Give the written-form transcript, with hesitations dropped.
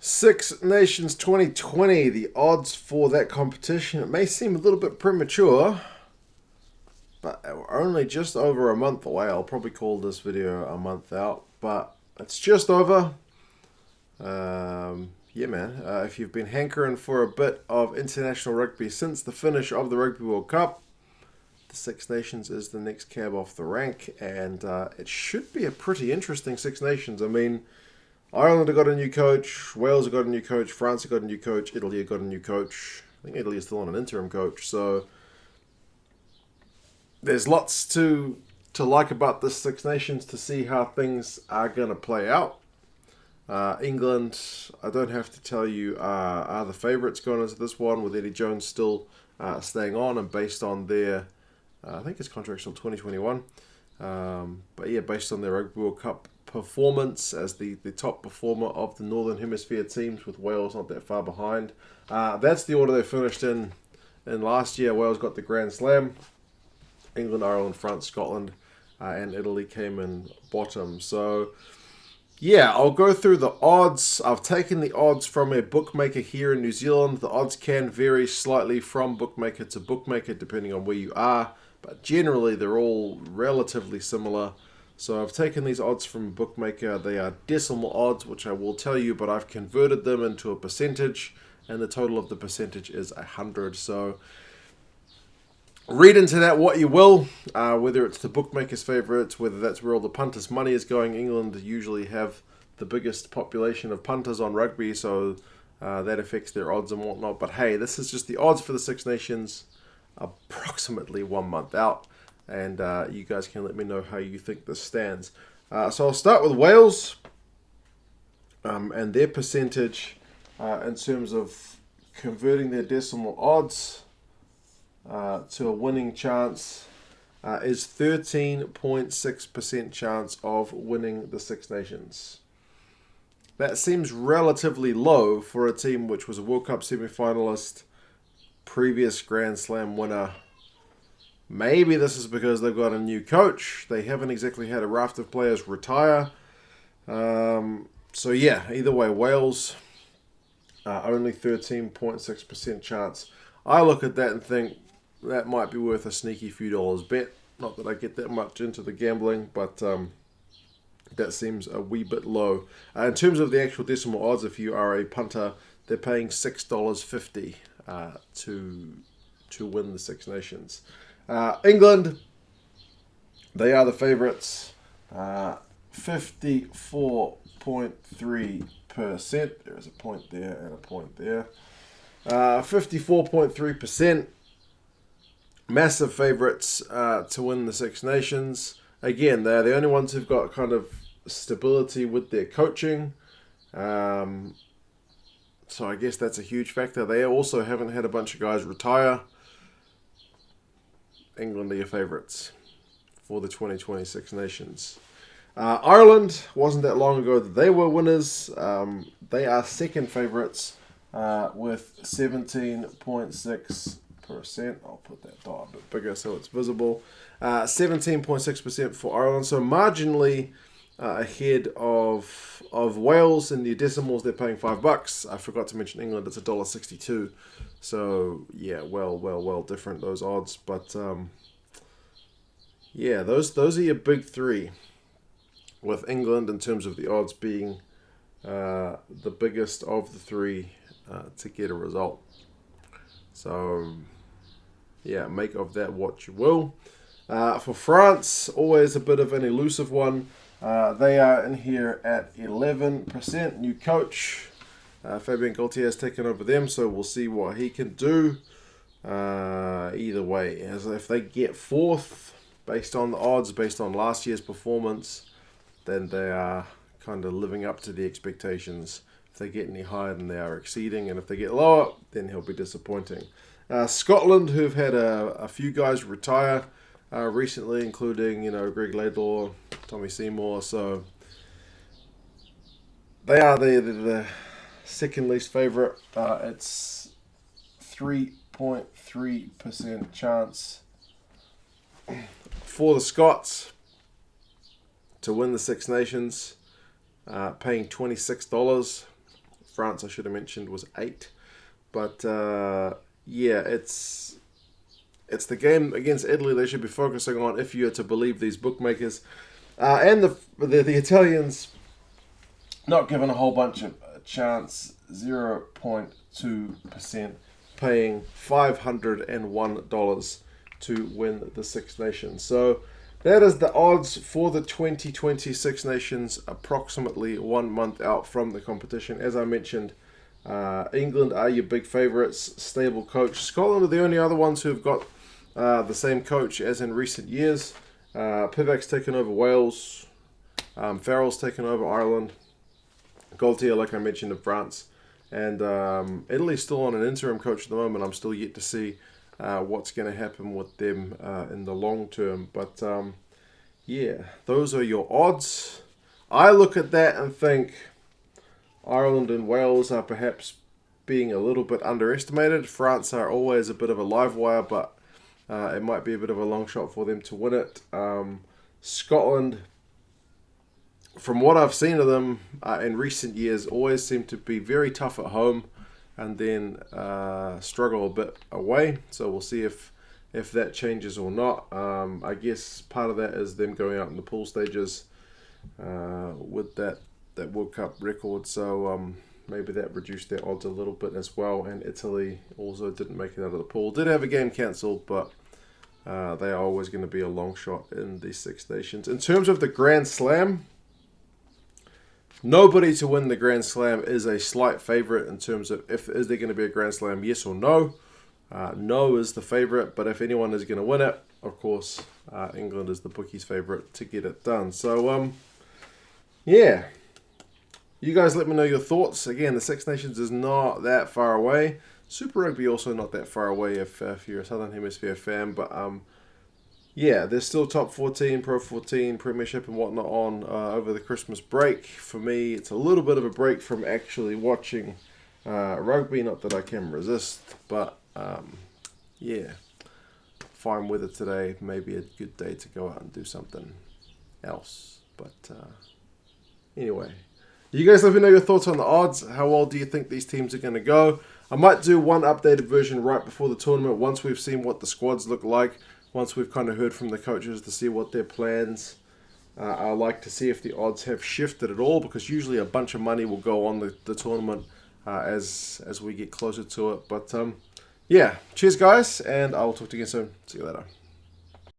Six Nations 2020, the odds for that competition. It may seem a little bit premature, but we're only just over a month away. I'll probably call this video a month out, but it's just over. Yeah, man. If you've been hankering for a bit of international rugby since the finish of the Rugby World Cup, the Six Nations is the next cab off the rank, and it should be a pretty interesting Six Nations. I mean, Ireland have got a new coach, Wales have got a new coach, France have got a new coach, Italy have got a new coach. I think Italy is still on an interim coach, so there's lots to like about this Six Nations to see how things are going to play out. England, I don't have to tell you, are the favourites going into this one, with Eddie Jones still staying on, and based on their, I think his contract's till 2021. But yeah, based on their Rugby World Cup performance as the top performer of the Northern Hemisphere teams, with Wales not that far behind. That's the order they finished in last year. Wales got the Grand Slam. England, Ireland, France, Scotland, and Italy came in bottom. So yeah, I'll go through the odds. I've taken the odds from a bookmaker here in New Zealand. The odds can vary slightly from bookmaker to bookmaker depending on where you are, but generally they're all relatively similar. So I've taken these odds from a bookmaker. They are decimal odds, which I will tell you, but I've converted them into a percentage, and the total of the percentage is 100. So read into that what you will, whether it's the bookmaker's favourites, whether that's where all the punters' money is going. England usually have the biggest population of punters on rugby, so that affects their odds and whatnot. But hey, this is just the odds for the Six Nations, approximately 1 month out. And you guys can let me know how you think this stands. So I'll start with Wales and their percentage in terms of converting their decimal odds to a winning chance is 13.6% chance of winning the Six Nations. That seems relatively low for a team which was a World Cup semi-finalist, previous Grand Slam winner. Maybe this is because they've got a new coach. They haven't exactly had a raft of players retire. So yeah, either way, Wales, only 13.6% chance. I look at that and think that might be worth a sneaky few dollars bet. Not that I get that much into the gambling, but that seems a wee bit low. In terms of the actual decimal odds, if you are a punter, they're paying $6.50 to win the Six Nations. England, they are the favourites, 54.3%. There's a point there and a point there. 54.3%. Massive favourites to win the Six Nations. Again, they're the only ones who've got kind of stability with their coaching. So I guess that's a huge factor. They also haven't had a bunch of guys retire. England are your favourites for the 2020 Six Nations. Ireland, wasn't that long ago that they were winners. They are second favourites with 17.6%. I'll put that dot a bit bigger so it's visible. 17.6% for Ireland, so marginally ahead of Wales. In the decimals, they're paying $5. I forgot to mention England; it's $1.62. So yeah, well different those odds. But yeah, those are your big three, with England in terms of the odds being the biggest of the three to get a result. So yeah, make of that what you will. For France, always a bit of an elusive one. They are in here at 11%. New coach. Fabien Galtier has taken over them, so we'll see what he can do. Either way, as if they get fourth, based on the odds, based on last year's performance, then they are kind of living up to the expectations. If they get any higher, then they are exceeding, and if they get lower, then he'll be disappointing. Scotland, who've had a few guys retire recently, including Greg Laidlaw, Tommy Seymour, so they are the second least favourite. It's 3.3% chance for the Scots to win the Six Nations, paying $26. France, I should have mentioned, was 8. But yeah, it's the game against Italy they should be focusing on if you're to believe these bookmakers. And the Italians not given a whole bunch of chance, 0.2%, paying $501 to win the Six Nations. So that is the odds for the 2020 Six Nations, approximately 1 month out from the competition. As I mentioned, England are your big favourites, stable coach. Scotland are the only other ones who have got the same coach as in recent years. Pivac's taken over Wales. Farrell's taken over Ireland. Gaultier, like I mentioned, in France. And Italy's still on an interim coach at the moment. I'm still yet to see what's going to happen with them in the long term. But yeah, those are your odds. I look at that and think Ireland and Wales are perhaps being a little bit underestimated. France are always a bit of a live wire, but it might be a bit of a long shot for them to win it. Scotland, from what I've seen of them in recent years, always seem to be very tough at home and then struggle a bit away. So we'll see if that changes or not. I guess part of that is them going out in the pool stages with that World Cup record. So maybe that reduced their odds a little bit as well. And Italy also didn't make it out of the pool. Did have a game cancelled, but they are always going to be a long shot in the Six Nations. In terms of the Grand Slam, nobody to win the Grand Slam is a slight favourite in terms of is there going to be a Grand Slam, yes or no. No is the favourite, but if anyone is going to win it, of course, England is the bookies' favourite to get it done. So, yeah. You guys let me know your thoughts. Again, the Six Nations is not that far away. Super Rugby also not that far away if you're a Southern Hemisphere fan. But yeah, there's still top 14, Pro 14, Premiership and whatnot on over the Christmas break. For me, it's a little bit of a break from actually watching rugby. Not that I can resist, but yeah, fine weather today. Maybe a good day to go out and do something else. But anyway, you guys let me know your thoughts on the odds. How well do you think these teams are going to go? I might do one updated version right before the tournament once we've seen what the squads look like. Once we've kind of heard from the coaches to see what their plans I like to see if the odds have shifted at all, because usually a bunch of money will go on the tournament as we get closer to it. But yeah, cheers guys, and I'll talk to you again soon. See you later.